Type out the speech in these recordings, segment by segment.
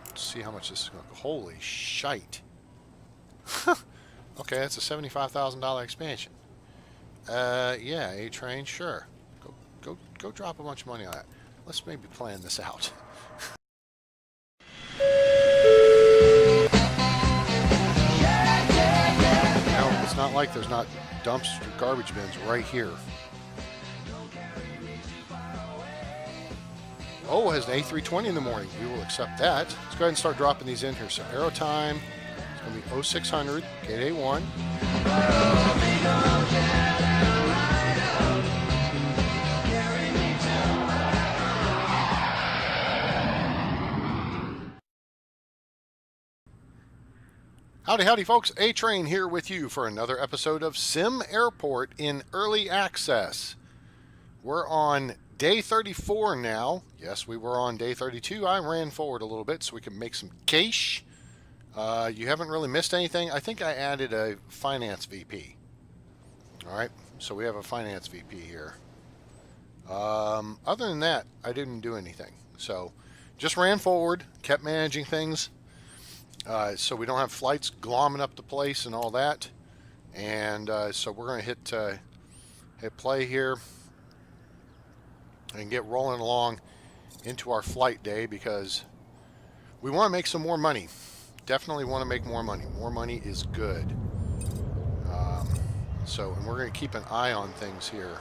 Let's see how much this is going to. Holy shite! Okay, that's a $75,000 expansion. Yeah, A-Train, sure. Go drop a bunch of money on that. Let's maybe plan this out. No, it's not like there's not dumpster garbage bins right here. Oh, it has an A320 in the morning. We will accept that. Let's go ahead and start dropping these in here. So aero time, it's going to be 0600, gate A1. Howdy, howdy, folks. A-Train here with you for another episode of SimAirport in early access. We're on day 34 now. Yes, we were on day 32. I ran forward a little bit so we can make some cash. You haven't really missed anything. I think I added a finance VP. All right, so we have a finance VP here. Other than that, I didn't do anything. So just ran forward, kept managing things. So we don't have flights glomming up the place and all that. And so we're going to hit play here and get rolling along into our flight day because we want to make some more money. Definitely want to make more money. More money is good. And we're going to keep an eye on things here.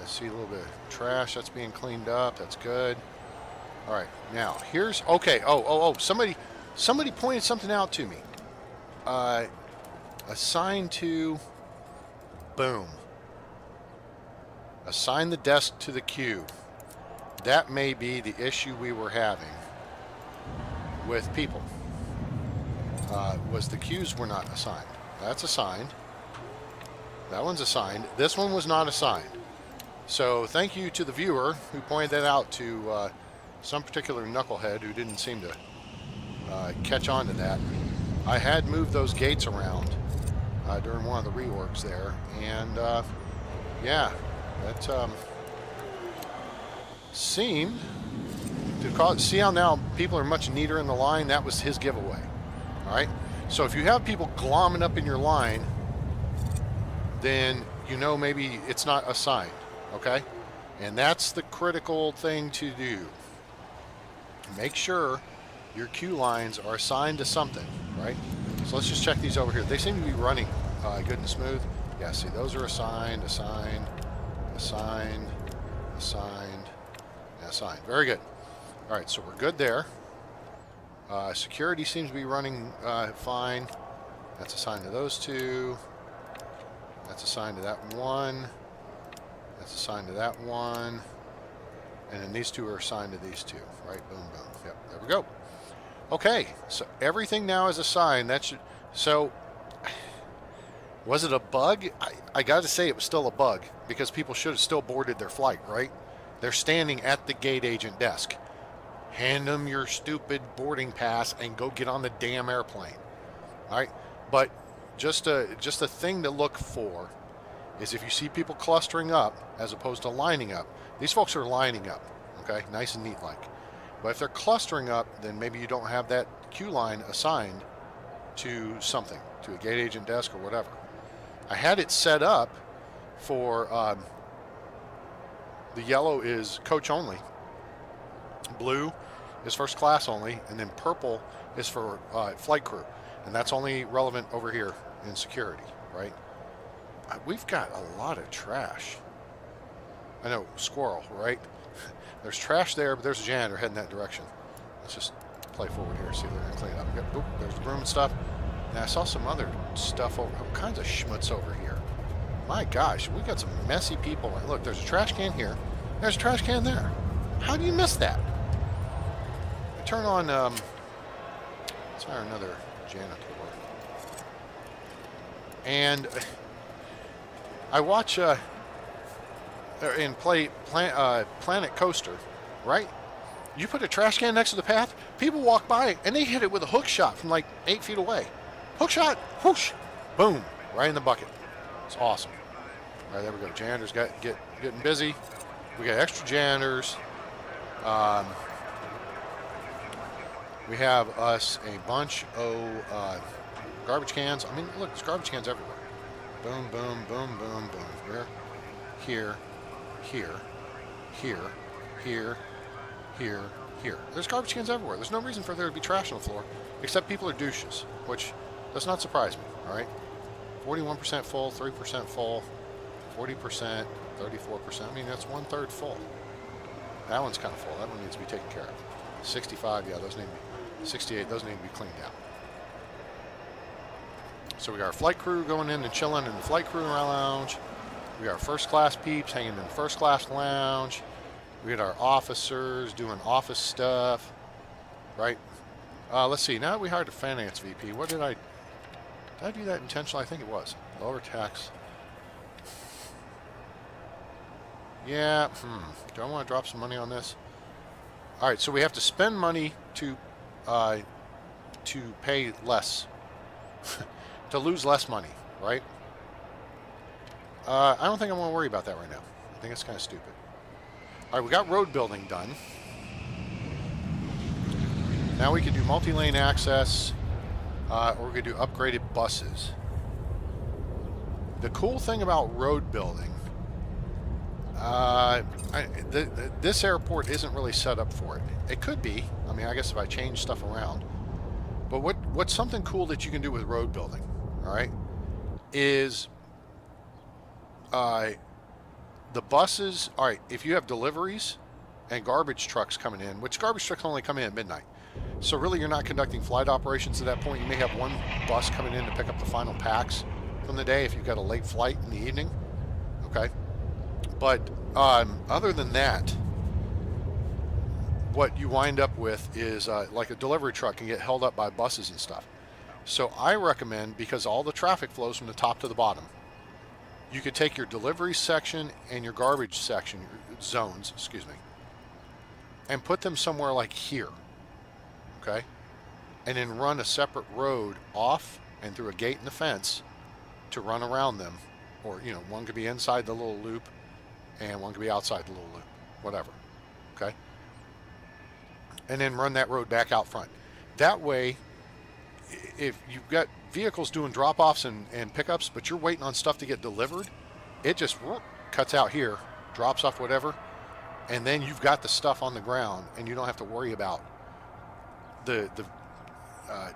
I see a little bit of trash that's being cleaned up. That's good. All right, now here's okay. Somebody pointed something out to me. Assign to, boom. Assign the desk to the queue. That may be the issue we were having with people. Was the queues were not assigned. That's assigned. That one's assigned. This one was not assigned. So thank you to the viewer who pointed that out to some particular knucklehead who didn't seem to catch on to that. I had moved those gates around during one of the reworks there, and yeah, that seemed to cause. See how now people are much neater in the line? That was his giveaway. All right. So if you have people glomming up in your line, then you know maybe it's not assigned. Okay, and that's the critical thing to do. Make sure your queue lines are assigned to something, right? So let's just check these over here. They seem to be running good and smooth. Yeah, see, those are assigned, assigned, assigned, assigned, assigned. Very good. All right, so we're good there. Security seems to be running fine. That's assigned to those two. That's assigned to that one. That's assigned to that one. And then these two are assigned to these two, right? Boom, boom. Yep, there we go. Okay, so everything now is assigned. That should. So, was it a bug? I got to say it was still a bug because people should have still boarded their flight, right? They're standing at the gate agent desk. Hand them your stupid boarding pass and go get on the damn airplane. All right, but just a thing to look for is if you see people clustering up as opposed to lining up. These folks are lining up, okay, nice and neat like. But if they're clustering up, then maybe you don't have that queue line assigned to something, to a gate agent desk or whatever. I had it set up for the yellow is coach only, blue is first class only, and then purple is for flight crew. And that's only relevant over here in security, right? We've got a lot of trash. I know, squirrel, right? There's trash there, but there's a janitor heading that direction. Let's just play forward here, see if they're going to clean it up. Yep, oop, there's the broom and stuff. And I saw some other stuff over, all kinds of schmutz over here. My gosh, we got some messy people. Look, there's a trash can here. There's a trash can there. How do you miss that? I turn on, let's hire another janitor. And I watch and play Planet Coaster, right? You put a trash can next to the path, people walk by and they hit it with a hook shot from like 8 feet away. Hook shot, whoosh, boom, right in the bucket. It's awesome. All right, there we go. Janitors getting busy. We got extra janitors. We have us a bunch of garbage cans. I mean, look, there's garbage cans everywhere. Boom, boom, boom, boom, boom. Where? Here, here, here, here, here, here. There's garbage cans everywhere. There's no reason for there to be trash on the floor, except people are douches, which does not surprise me, all right? 41% full, 3% full, 40%, 34%. I mean, that's 1/3 full. That one's kind of full. That one needs to be taken care of. 65, yeah, those need to be, 68, those need to be cleaned out. So we got our flight crew going in and chilling in the flight crew lounge. We got our first class peeps hanging in the first class lounge. We got our officers doing office stuff, right? Let's see, now that we hired a finance VP, what did I do that intentionally? I think it was. Lower tax. Yeah, do I want to drop some money on this? All right, so we have to spend money to pay less, to lose less money, right? I don't think I want to worry about that right now. I think it's kind of stupid. All right, we got road building done. Now we can do multi-lane access, or we could do upgraded buses. The cool thing about road building, this airport isn't really set up for it. It could be. I mean, I guess if I change stuff around. But what's something cool that you can do with road building, all right, is the buses. All right, if you have deliveries and garbage trucks coming in, which garbage trucks only come in at midnight, so really you're not conducting flight operations at that point. You may have one bus coming in to pick up the final packs from the day if you've got a late flight in the evening, okay? But other than that, what you wind up with is like a delivery truck can get held up by buses and stuff. So I recommend, because all the traffic flows from the top to the bottom, you could take your delivery section and your garbage section, zones, excuse me, and put them somewhere like here, okay? And then run a separate road off and through a gate in the fence to run around them. Or, you know, one could be inside the little loop and one could be outside the little loop, whatever, okay? And then run that road back out front. That way, if you've got vehicles doing drop-offs and pickups, but you're waiting on stuff to get delivered, it just cuts out here, drops off whatever, and then you've got the stuff on the ground, and you don't have to worry about the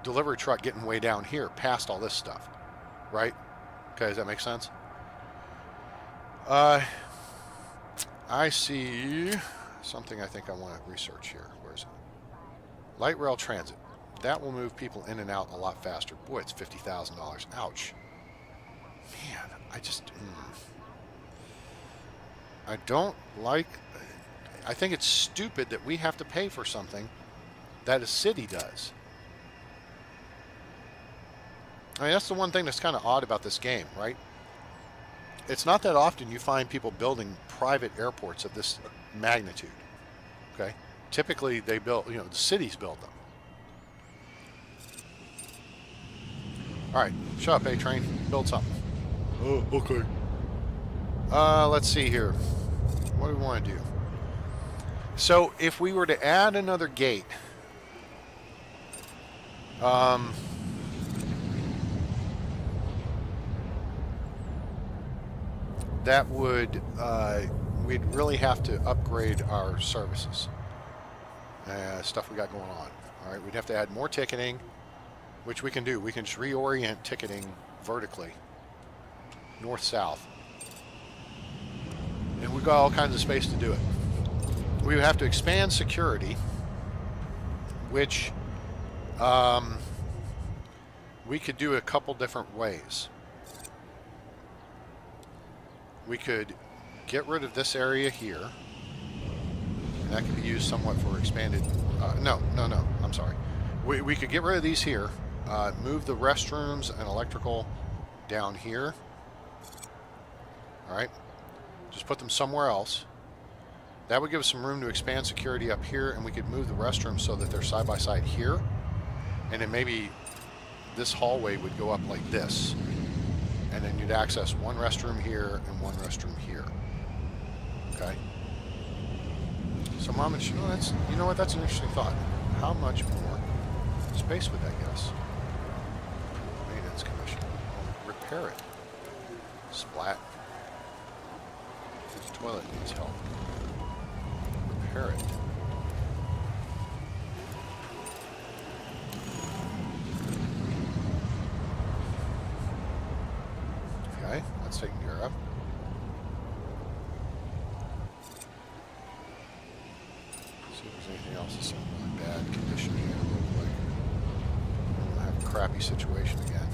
delivery truck getting way down here past all this stuff, right? Okay, does that make sense? I see something I think I want to research here. Where is it? Light rail transit. That will move people in and out a lot faster. Boy, it's $50,000. Ouch. Man, I don't like... I think it's stupid that we have to pay for something that a city does. I mean, that's the one thing that's kind of odd about this game, right? It's not that often you find people building private airports of this magnitude, okay? Typically, they build, you know, the cities build them. All right, shut up, A-Train. Build something. Oh, okay. Let's see here. What do we want to do? So, if we were to add another gate, that would, we'd really have to upgrade our services. Stuff we got going on. All right, we'd have to add more ticketing, which we can do. We can just reorient ticketing vertically, north-south. And we've got all kinds of space to do it. We would have to expand security, which we could do a couple different ways. We could get rid of this area here, and that could be used somewhat for expanded... No, I'm sorry. We could get rid of these here, move the restrooms and electrical down here. All right, just put them somewhere else. That would give us some room to expand security up here, and we could move the restrooms so that they're side by side here, and then maybe this hallway would go up like this, and then you'd access one restroom here and one restroom here. Okay. So, Mom, you know what? That's an interesting thought. How much more space would that get us? Maintenance commission. Oh, repair it. Splat. The toilet needs help. Repair it. Okay, that's taken care of. See if there's anything else that's in really bad condition here real quick. We'll have a crappy situation again.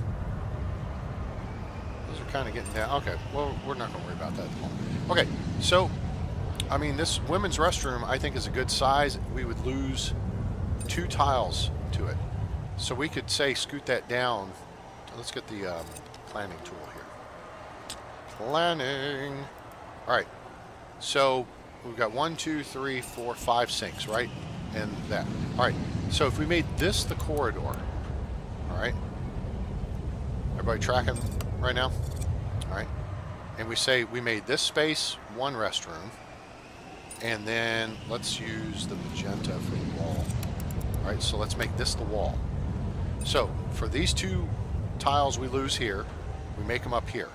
Those are kind of getting down. Okay, well, we're not going to worry about that at the moment. Okay, so, I mean, this women's restroom, I think, is a good size. We would lose 2 tiles to it. So we could, say, scoot that down. Let's get the planning tool here. Planning. All right, so we've got 1, 2, 3, 4, 5 sinks, right? And that. All right, so if we made this the corridor, all right? Everybody tracking right now? All right. And we say we made this space 1 restroom, and then let's use the magenta for the wall. All right, so let's make this the wall. So for these 2 tiles we lose here, we make them up here.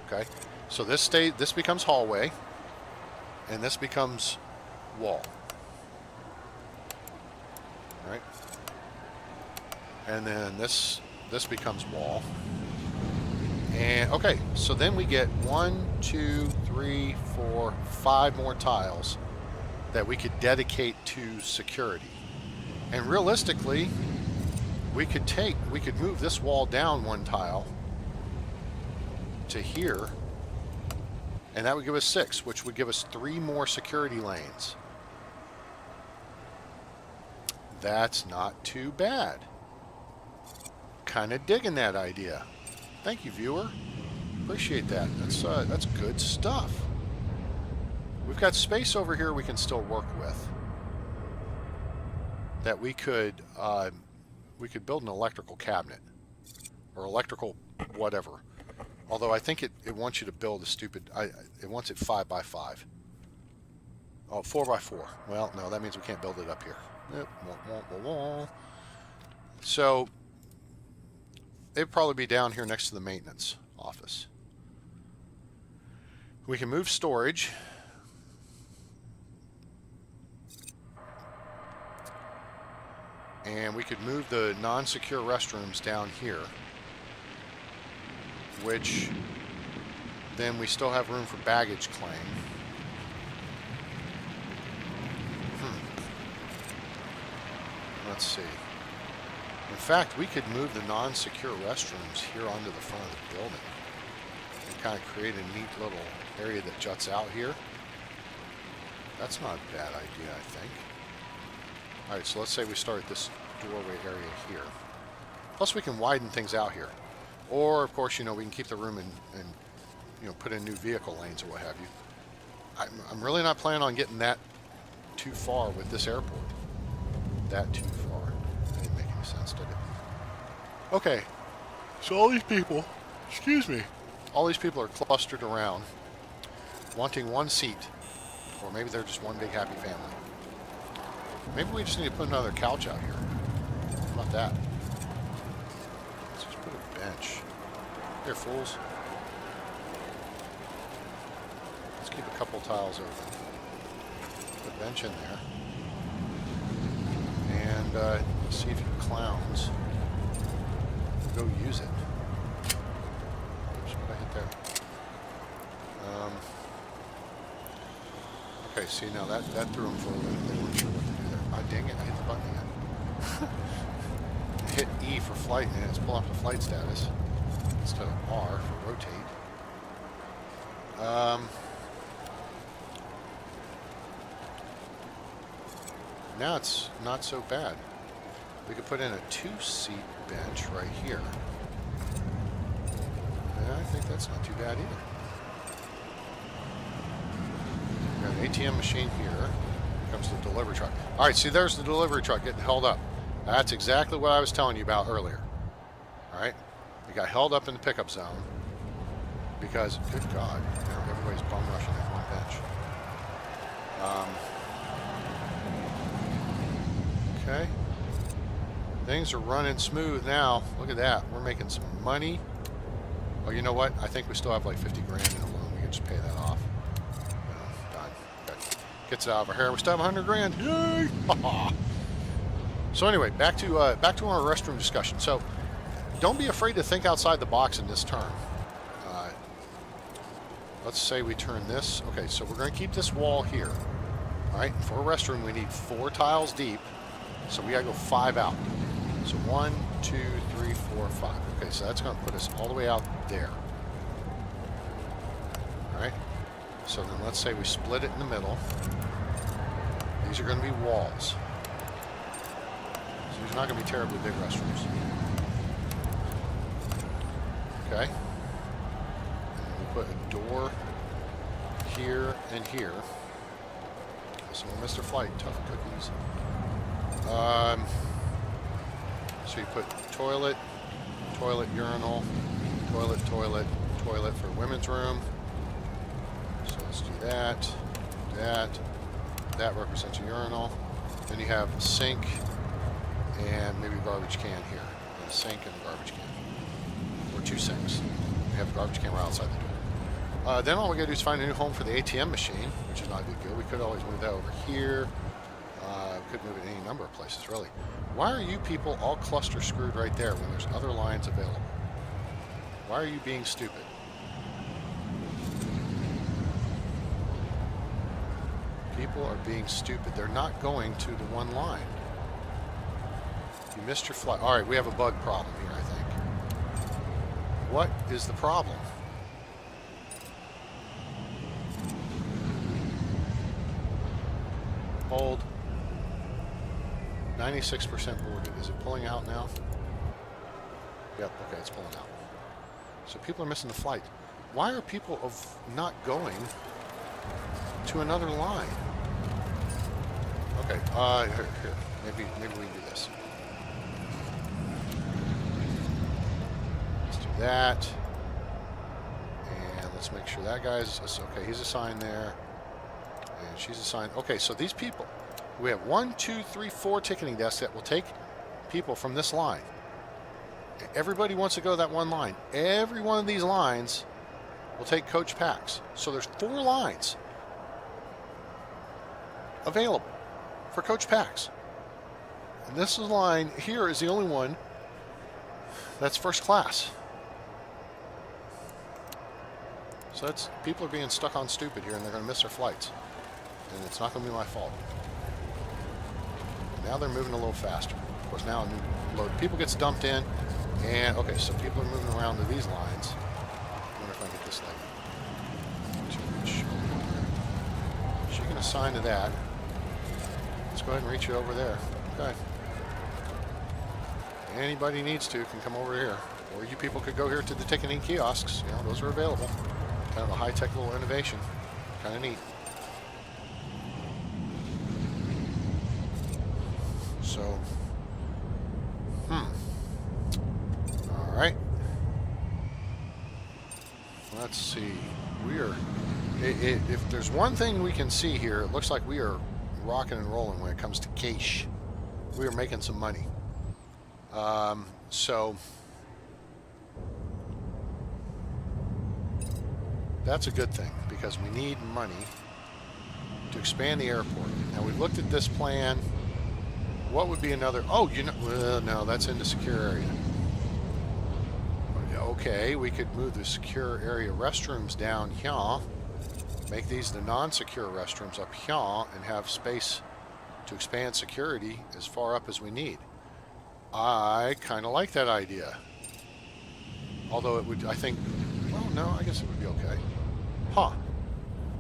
Okay, so this becomes hallway, and this becomes wall. All right, and then this becomes wall. And okay, so then we get 1, 2, 3, 4, 5 more tiles that we could dedicate to security. And realistically, we could move this wall down 1 tile to here, and that would give us 6, which would give us 3 more security lanes. That's not too bad. Kind of digging that idea. Thank you, viewer. Appreciate that. That's good stuff. We've got space over here we can still work with. That we could build an electrical cabinet or electrical whatever. Although I think it wants you to build a stupid. It wants it 5 by 5. Oh, 4 by 4. Well, no, that means we can't build it up here. So it'd probably be down here next to the maintenance office. We can move storage. And we could move the non-secure restrooms down here, which then we still have room for baggage claim. Let's see. In fact, we could move the non-secure restrooms here onto the front of the building and kind of create a neat little area that juts out here. That's not a bad idea, I think. All right, so let's say we start at this doorway area here. Plus, we can widen things out here. Or, of course, we can keep the room and put in new vehicle lanes or what have you. I'm really not planning on getting that too far with this airport. That too far. That didn't make any sense, did it? Okay, so all these people, all these people are clustered around wanting 1 seat. Or maybe they're just one big happy family. Maybe we just need to put another couch out here. How about that? Let's just put a bench. Here, fools. Let's keep a couple tiles open. Put a bench in there. And let's see if you clowns go use it. Oops, what did I hit there? Okay, see, now that threw them for a loop. They weren't sure what to do there. Ah, dang it, I hit the button again. Hit E for flight, and it's pull up the flight status instead of R for rotate. Now it's not so bad. We could put in a 2-seat bench right here. And I think that's not too bad either. Got an ATM machine here. Here comes the delivery truck. All right, see, there's the delivery truck getting held up. That's exactly what I was telling you about earlier. All right, we got held up in the pickup zone because, good God, everybody's bum rushing that one bench. Okay. Things are running smooth now. Look at that. We're making some money. Oh, you know what? I think we still have like 50 grand in a loan. We can just pay that off. Done. Okay. Gets it out of our hair. We still have 100 grand. Yay! So anyway, back to our restroom discussion. So don't be afraid to think outside the box in this term. Let's say we turn this. Okay, so we're going to keep this wall here. All right, for a restroom, we need 4 tiles deep. So we got to go 5 out. So 1, 2, 3, 4, 5. Okay, so that's going to put us all the way out there. All right. So then let's say we split it in the middle. These are going to be walls. So these are not going to be terribly big restrooms. Okay. We'll put a door here and here. So we'll miss their flight. Tough cookies. So you put toilet, urinal, toilet, for women's room. So let's do that, that represents a urinal. Then you have a sink and maybe a garbage can here. And a sink and a garbage can. Or 2 sinks. We have a garbage can right outside the door. Then all we gotta do is find a new home for the ATM machine, which is not a big deal. We could always move that over here. Could move it any number of places, really. Why are you people all cluster screwed right there when there's other lines available? Why are you being stupid? People are being stupid. They're not going to the one line. You missed your flight. All right, we have a bug problem here, I think. What is the problem? Hold. 96% boarded. Is it pulling out now? Yep, okay, it's pulling out. So people are missing the flight. Why are people not going to another line? Okay, here. Maybe we can do this. Let's do that. And let's make sure that guy's okay, he's assigned there. And she's assigned. Okay, so these people, we have 1, 2, 3, 4 ticketing desks that will take people from this line. Everybody wants to go to that one line. Every one of these lines will take coach packs. So there's 4 lines available for coach packs. And this line here is the only one that's first class. So that's, people are being stuck on stupid here and they're going to miss their flights. And it's not going to be my fault. Now they're moving a little faster. Of course, now a new load of people gets dumped in. And, okay, so people are moving around to these lines. I wonder if I can get this lady. She can assign to that. Let's go ahead and reach it over there. Okay. Anybody needs to can come over here. Or you people could go here to the ticketing kiosks. You know, those are available. Kind of a high-tech little innovation. Kind of neat. So, all right. Let's see. We are, if there's one thing we can see here, it looks like we are rocking and rolling when it comes to cash. We are making some money. So that's a good thing because we need money to expand the airport. Now we've looked at this plan. What would be another? Oh, you know, no, that's in the secure area. Okay, we could move the secure area restrooms down here, make these the non-secure restrooms up here, and have space to expand security as far up as we need. I kind of like that idea. Although it would, I think, well, no, I guess it would be okay. Huh.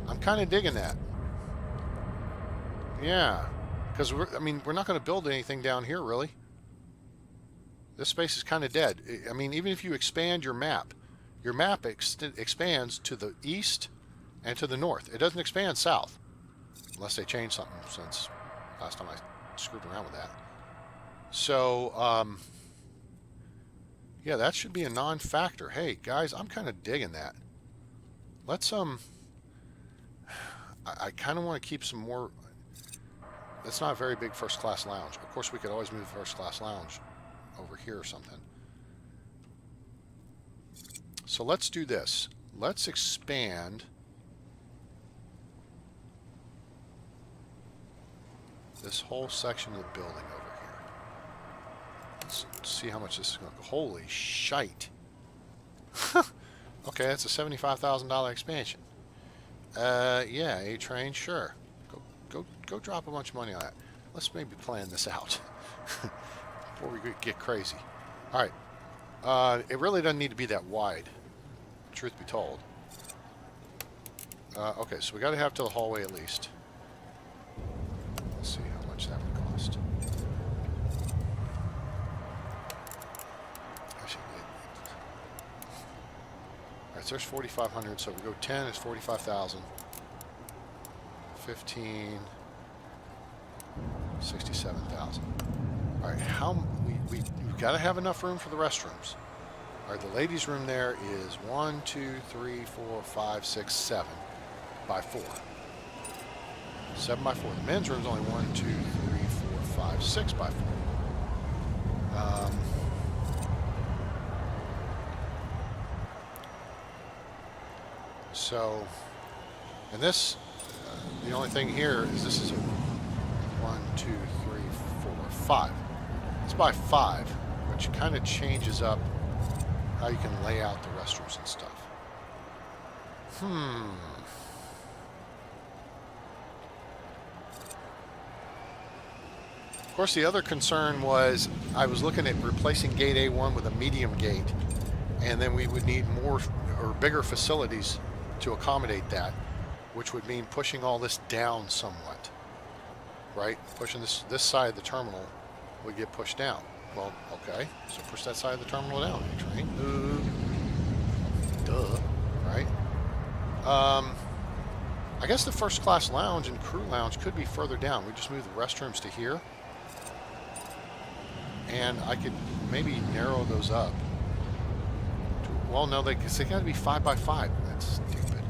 I'm kind of digging that. Yeah. Because, we're not going to build anything down here, really. This space is kind of dead. I mean, even if you expand your map expands to the east and to the north. It doesn't expand south. Unless they change something since last time I screwed around with that. So, yeah, that should be a non-factor. Hey, guys, I'm kind of digging that. Let's, I kind of want to keep some more... that's not a very big first class lounge. Of course, we could always move the first class lounge over here or something. So let's do this. Let's expand this whole section of the building over here. Let's see how much this is going to go. Holy shite. Okay, that's a $75,000 expansion. Yeah, A-Train, sure. Go drop a bunch of money on that. Let's maybe plan this out before we get crazy. All right. It really doesn't need to be that wide, truth be told. Okay, so we got to have to the hallway at least. Let's see how much that would cost. Actually, all right, so there's 4,500. So if we go 10, it's 45,000. 15, 67,000. All right, we've got to have enough room for the restrooms. All right, the ladies' room there is 1, 2, 3, 4, 5, 6, 7 by 4. 7 by 4. The men's room is only 1, 2, 3, 4, 5, 6 by 4. So, and this, the only thing here is this is a 1, 2, 3, 4, 5. It's by 5, which kind of changes up how you can lay out the restrooms and stuff. Of course, the other concern was I was looking at replacing gate A1 with a medium gate, and then we would need more or bigger facilities to accommodate that, which would mean pushing all this down somewhat, right? Pushing this side of the terminal would get pushed down. Well, okay, so push that side of the terminal down, A-Train. Duh, right? I guess the first class lounge and crew lounge could be further down. We just move the restrooms to here, and I could maybe narrow those up. Well, no, they got to be 5 by 5. That's stupid.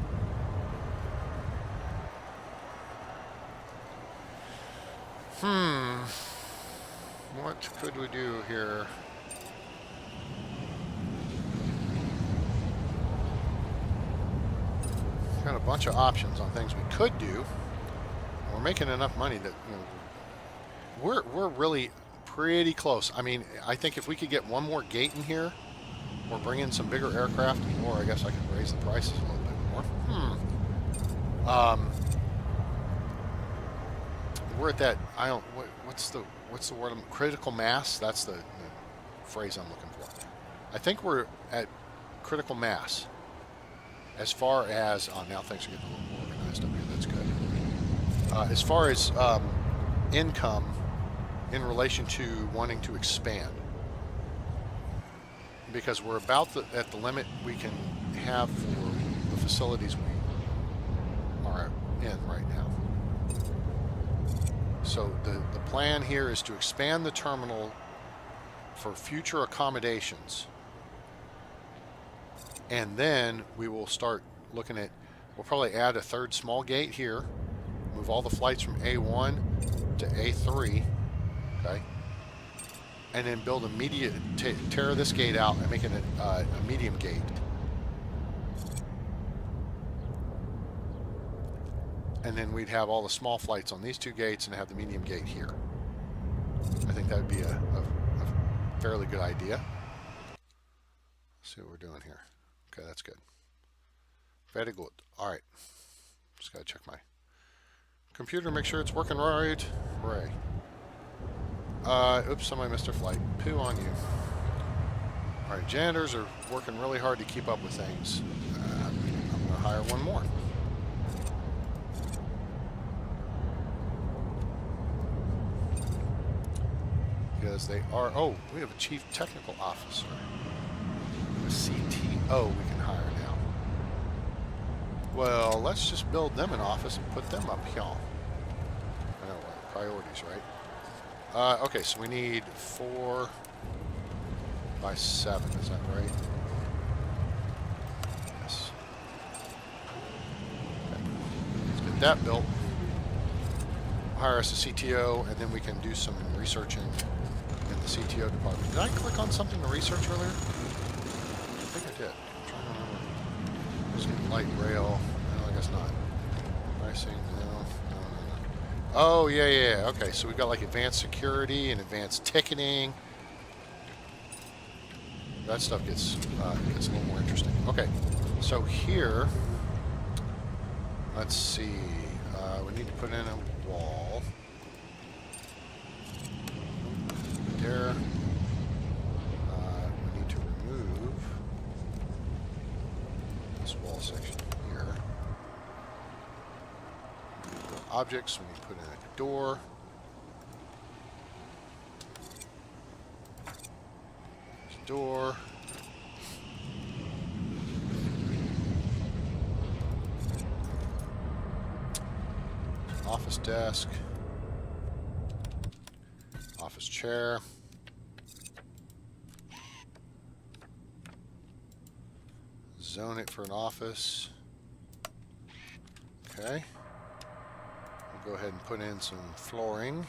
What could we do here? Got a bunch of options on things we could do. We're making enough money that, you know, we're really pretty close. I mean, I think if we could get one more gate in here, or bring in some bigger aircraft, or I guess I could raise the prices a little bit more. We're at that. What's the word? Critical mass. That's the phrase I'm looking for. I think we're at critical mass. As far as now things are getting a little more organized up here. That's good. As far as income in relation to wanting to expand, because we're about at the limit we can have for the facilities we are in right now. So the plan here is to expand the terminal for future accommodations. And then we will start looking at, we'll probably add a third small gate here, move all the flights from A1 to A3, okay? And then build a tear this gate out and make it a medium gate. And then we'd have all the small flights on these two gates and have the medium gate here. I think that would be a fairly good idea. Let's see what we're doing here. Okay, that's good. Very good. All right. Just got to check my computer, make sure it's working right. Hooray. Oops, somebody missed their flight. Poo on you. All right, janitors are working really hard to keep up with things. I'm going to hire one more. Because they are, oh, we have a chief technical officer. A CTO we can hire now. Well, let's just build them an office and put them up here. I know, priorities, right? Okay, so we need 4 by 7, is that right? Yes. Okay. Let's get that built. hire us a CTO, and then we can do some researching in the CTO department. Did I click on something to research earlier? I think I did. I'm trying to remember. There's light rail. No, I guess not. Pricing, no. Oh, yeah. Okay, so we've got like advanced security and advanced ticketing. That stuff gets a little more interesting. Okay, so here, let's see. We need to put in a wall. There. We need to remove this wall section here. Objects, we need to put in a door. Door. Office desk. Office chair. Zone it for an office. Okay. We'll go ahead and put in some flooring.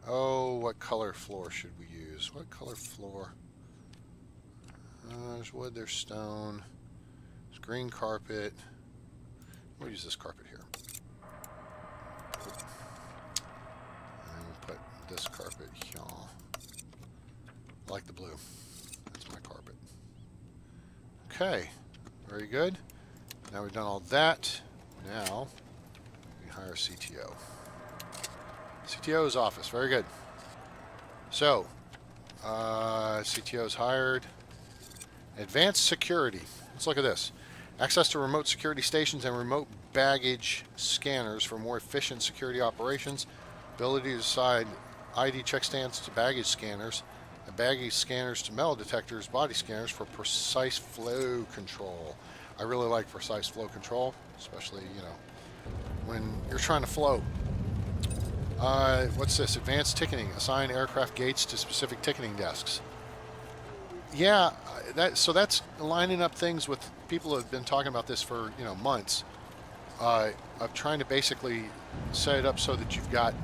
Oh, what color floor should we use? What color floor? There's wood, there's stone, there's green carpet. We'll use this carpet here. And we'll put this carpet here. I like the blue. That's my carpet. Okay, very good. Now we've done all that. Now we hire a CTO. CTO's office, very good. So, CTO's hired. Advanced security. Let's look at this. Access to remote security stations and remote baggage scanners for more efficient security operations. Ability to assign ID check stands to baggage scanners, and baggage scanners to metal detectors, body scanners for precise flow control. I really like precise flow control, especially, when you're trying to flow. What's this? Advanced ticketing. Assign aircraft gates to specific ticketing desks. Yeah, so that's lining up things with people who have been talking about this for months. Of trying to basically set it up so that you've got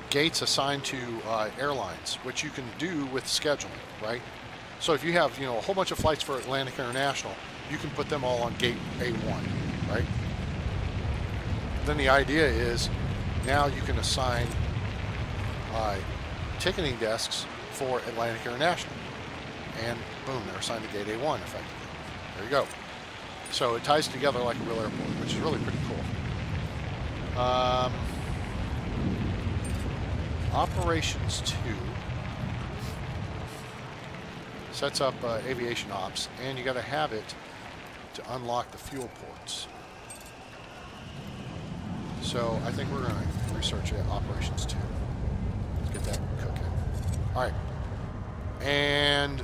gates assigned to airlines, which you can do with scheduling, right? So if you have a whole bunch of flights for Atlantic International, you can put them all on gate A1, right? Then the idea is now you can assign ticketing desks for Atlantic International, and boom, they're assigned to gate A1 effectively. There you go. So it ties together like a real airport, which is really pretty cool. Operations 2 sets up aviation ops, and you got to have it to unlock the fuel ports. So I think we're going to research operations 2. Let's get that cooking. All right. And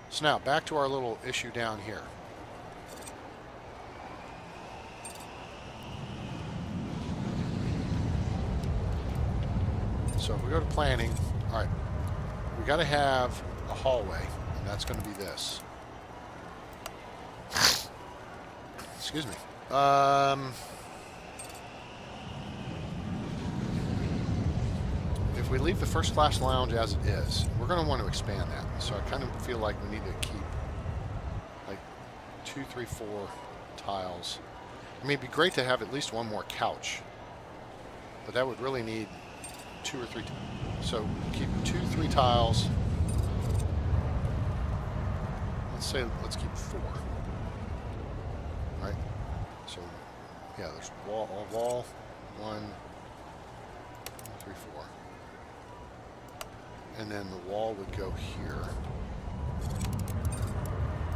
so now back to our little issue down here. So if we go to planning, all right, we got to have a hallway, and that's going to be this. Excuse me. If we leave the first class lounge as it is, we're going to want to expand that. So I kind of feel like we need to keep like 2, 3, 4 tiles. I mean, it'd be great to have at least one more couch, but that would really need 2 or 3. So keep 2, 3 tiles. Let's keep 4. Right? So yeah, there's wall, 1, 2, 3, 4. And then the wall would go here.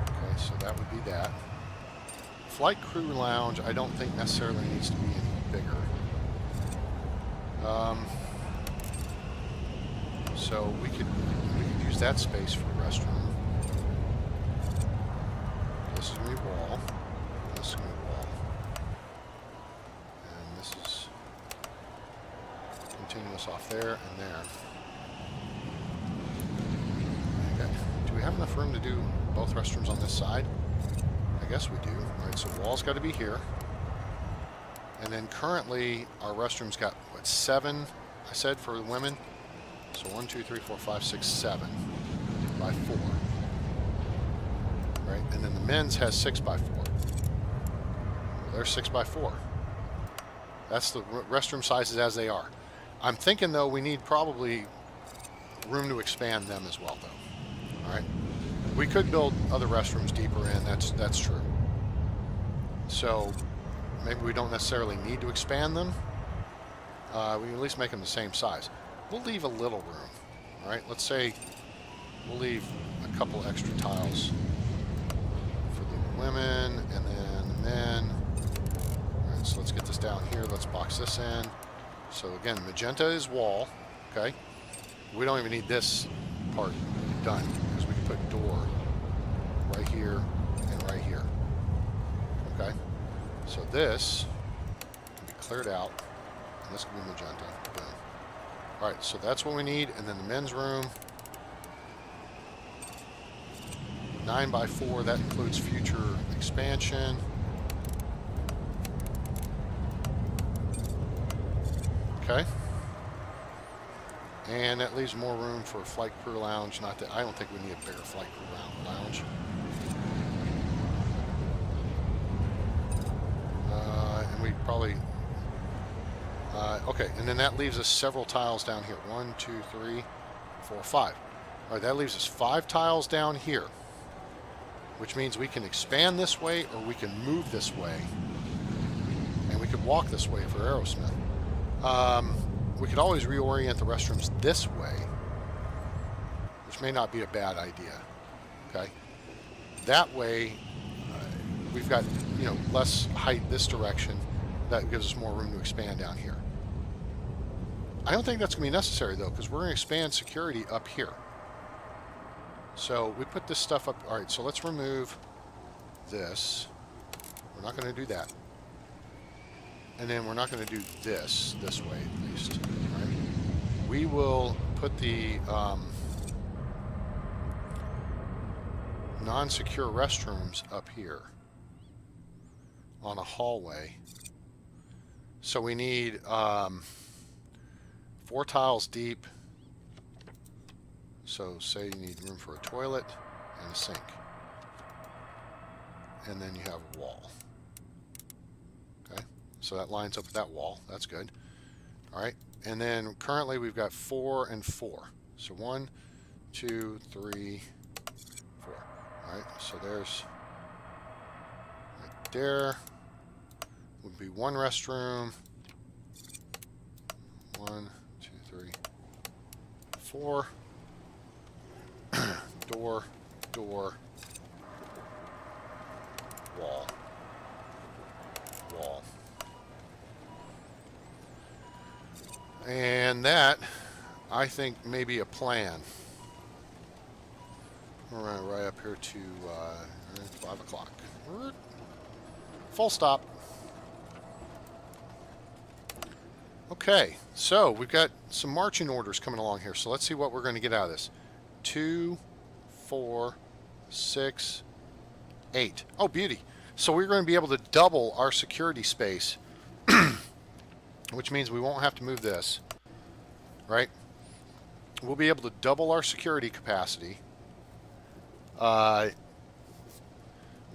Okay, so that would be that. Flight crew lounge, I don't think necessarily needs to be any bigger. So we could use that space for a restroom. This is going to be wall. This is going to be wall. And this is continuous off there and there. Okay. Do we have enough room to do both restrooms on this side? I guess we do. All right, so wall's got to be here. And then currently our restroom's got, what, 7, I said, for the women? So 1, 2, 3, 4, 5, 6, 7 by 4. Right, and then the men's has 6 by 4. Well, they're 6 by 4. That's the restroom sizes as they are. I'm thinking, though, we need probably room to expand them as well, though. All right, we could build other restrooms deeper in. That's true. So maybe we don't necessarily need to expand them. We can at least make them the same size. We'll leave a little room. All right, let's say we'll leave a couple extra tiles for the women and then the men. All right, so let's get this down here. Let's box this in. So again, magenta is wall. Okay, we don't even need this part done because we can put door right here and right here. Okay, so this can be cleared out, and this can be magenta. Boom. All right, so that's what we need, and then the men's room, 9 by 4. That includes future expansion. Okay. And that leaves more room for a flight crew lounge. Not that I don't think we need a bigger flight crew lounge. And we probably okay. And then that leaves us several tiles down here. 1, 2, 3, 4, 5. All right, that leaves us 5 tiles down here, which means we can expand this way or we can move this way, and we could walk this way for Aerosmith. We could always reorient the restrooms this way, which may not be a bad idea. Okay, that way we've got, you know, less height this direction. That gives us more room to expand down here. I don't think that's going to be necessary though, because we're going to expand security up here. So we put this stuff up. All right, so let's remove this. We're not going to do that. And then we're not going to do this way at least. All right? We will put the non-secure restrooms up here on a hallway. So we need 4 tiles deep. So say you need room for a toilet and a sink. And then you have a wall. Okay, so that lines up with that wall. That's good. All right, and then currently we've got 4 and 4. So 1, 2, 3, 4. All right, so there's right there would be 1 restroom. 1, 2, 3, 4. Door, door, wall, wall. And that, I think, may be a plan. We're running right up here to 5 o'clock. Full stop. Okay, so we've got some marching orders coming along here. So let's see what we're going to get out of this. 2, 4, 6, 8. Oh, beauty. So we're going to be able to double our security space, which means we won't have to move this, right? We'll be able to double our security capacity. We'll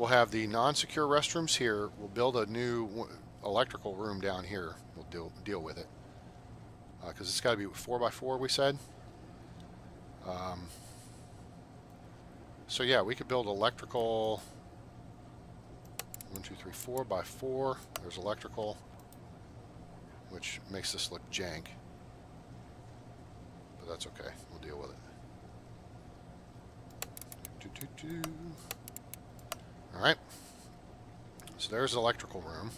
have the non-secure restrooms here. We'll build a new electrical room down here. We'll deal with it. Because it's got to be 4 by 4, we said. So yeah, we could build electrical 1, 2, 3, 4 by 4. There's electrical, which makes this look jank, but that's okay. We'll deal with it. All right. So there's the electrical room.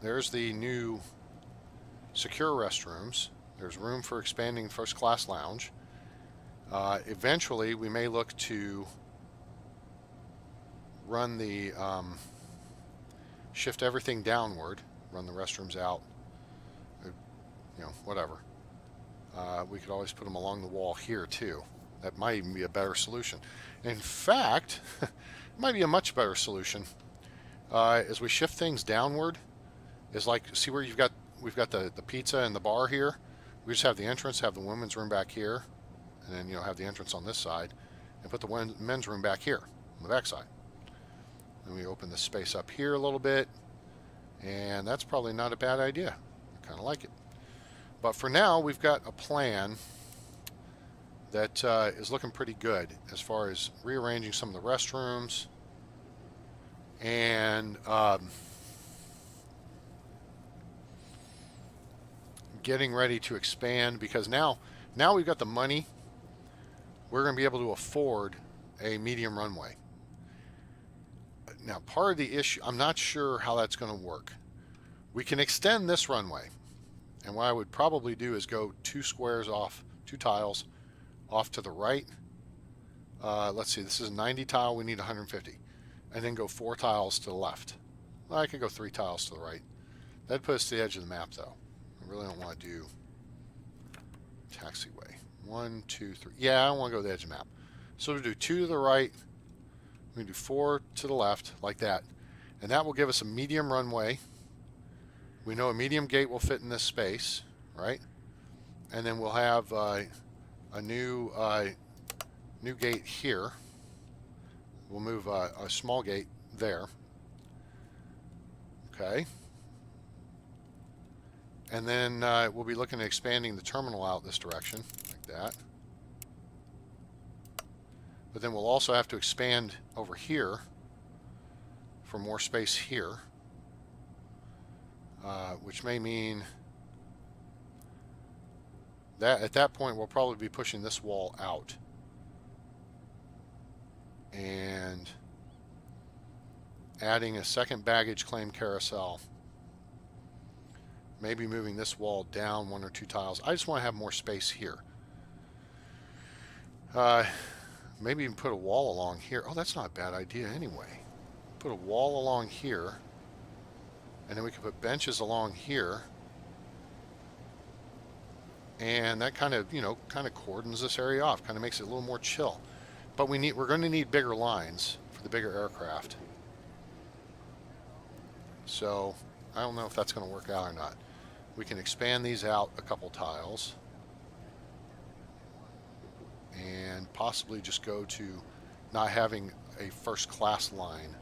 There's the new secure restrooms. There's room for expanding first class lounge. Eventually, we may look to run the shift everything downward, run the restrooms out, you know, whatever. We could always put them along the wall here too. That might even be a better solution. In fact, it might be a much better solution. As we shift things downward, is like, see where we've got the pizza and the bar here. We just have the entrance, have the women's room back here, and then have the entrance on this side, and put the men's room back here on the back side. And we open the space up here a little bit, and that's probably not a bad idea. I kind of like it. But for now, we've got a plan that is looking pretty good as far as rearranging some of the restrooms and getting ready to expand, because now we've got the money. We're going to be able to afford a medium runway. Now, part of the issue, I'm not sure how that's going to work. We can extend this runway, and what I would probably do is go 2 tiles off to the right. Let's see, this is a 90 tile, we need 150. And then go 4 tiles to the left. Well, I could go 3 tiles to the right. That'd put us to the edge of the map, though. I really don't want to do taxiway. 1, 2, 3. Yeah, I don't want to go to the edge of the map. So we'll do 2 to the right. We do 4 to the left, like that. And that will give us a medium runway. We know a medium gate will fit in this space, right? And then we'll have a new gate here. We'll move a small gate there. Okay. And then we'll be looking at expanding the terminal out this direction, like that. But then we'll also have to expand over here for more space here, which may mean that at that point we'll probably be pushing this wall out and adding a second baggage claim carousel. Maybe moving this wall down 1 or 2 tiles. I just want to have more space here. Maybe even put a wall along here. Oh, that's not a bad idea anyway. Put a wall along here, and then we can put benches along here, and that kind of cordons this area off, kind of makes it a little more chill. But we're going to need bigger lines for the bigger aircraft. So I don't know if that's going to work out or not. We can expand these out a couple tiles and possibly just go to not having a first class line,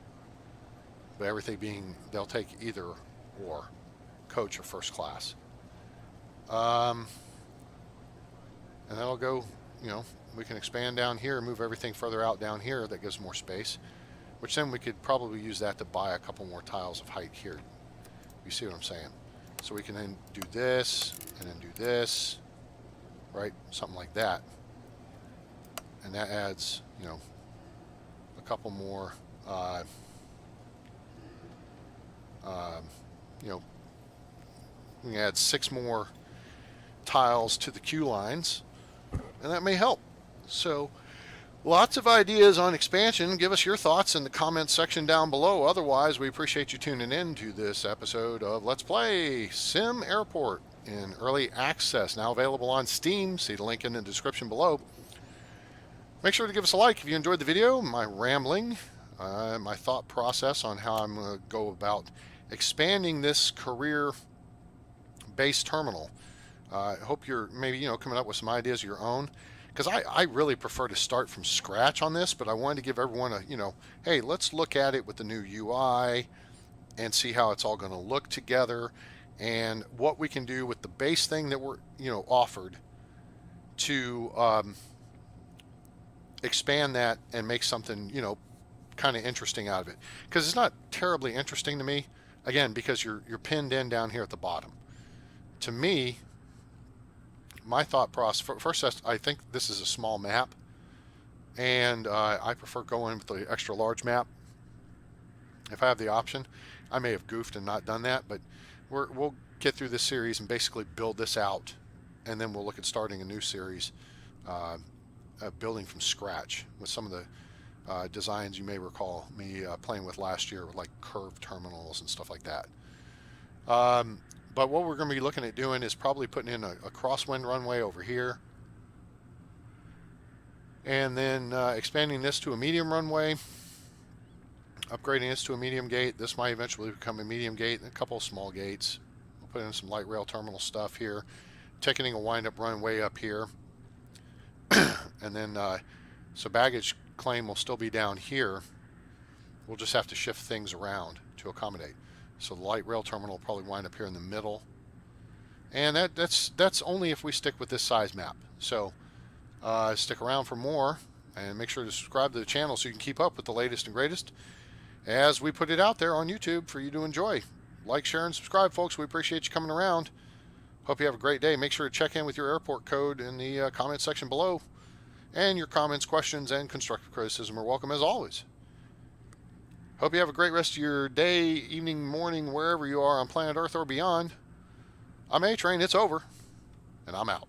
but everything being, they'll take either or, coach or first class. And that'll go, we can expand down here and move everything further out down here. That gives more space, which then we could probably use that to buy a couple more tiles of height here. You see what I'm saying? So we can then do this and then do this, right? Something like that. And that adds, a couple more, we can add 6 more tiles to the queue lines, and that may help. So lots of ideas on expansion. Give us your thoughts in the comments section down below. Otherwise, we appreciate you tuning in to this episode of Let's Play SimAirport in early access, now available on Steam. See the link in the description below. Make sure to give us a like if you enjoyed the video, my rambling, my thought process on how I'm going to go about expanding this career-based terminal. I hope you're maybe, coming up with some ideas of your own, because I really prefer to start from scratch on this, but I wanted to give everyone a, hey, let's look at it with the new UI and see how it's all going to look together and what we can do with the base thing that we're, offered to expand that and make something, kind of interesting out of it. Because it's not terribly interesting to me, again, because you're pinned in down here at the bottom. To me, my thought process, first, I think this is a small map, and I prefer going with the extra large map if I have the option. I may have goofed and not done that, but we'll get through this series and basically build this out, and then we'll look at starting a new series, building from scratch with some of the designs you may recall me playing with last year, with like curved terminals and stuff like that. But what we're going to be looking at doing is probably putting in a crosswind runway over here, And then expanding this to a medium runway, upgrading this to a medium gate. This might eventually become a medium gate and a couple of small gates. We'll put in some light rail terminal stuff here. Ticketing a wind-up runway up here. And then, so baggage claim will still be down here. We'll just have to shift things around to accommodate. So the light rail terminal will probably wind up here in the middle. And that's only if we stick with this size map. So stick around for more, and make sure to subscribe to the channel so you can keep up with the latest and greatest as we put it out there on YouTube for you to enjoy. Like, share, and subscribe, folks. We appreciate you coming around. Hope you have a great day. Make sure to check in with your airport code in the comment section below. And your comments, questions, and constructive criticism are welcome as always. Hope you have a great rest of your day, evening, morning, wherever you are on planet Earth or beyond. I'm A-Train. It's over, and I'm out.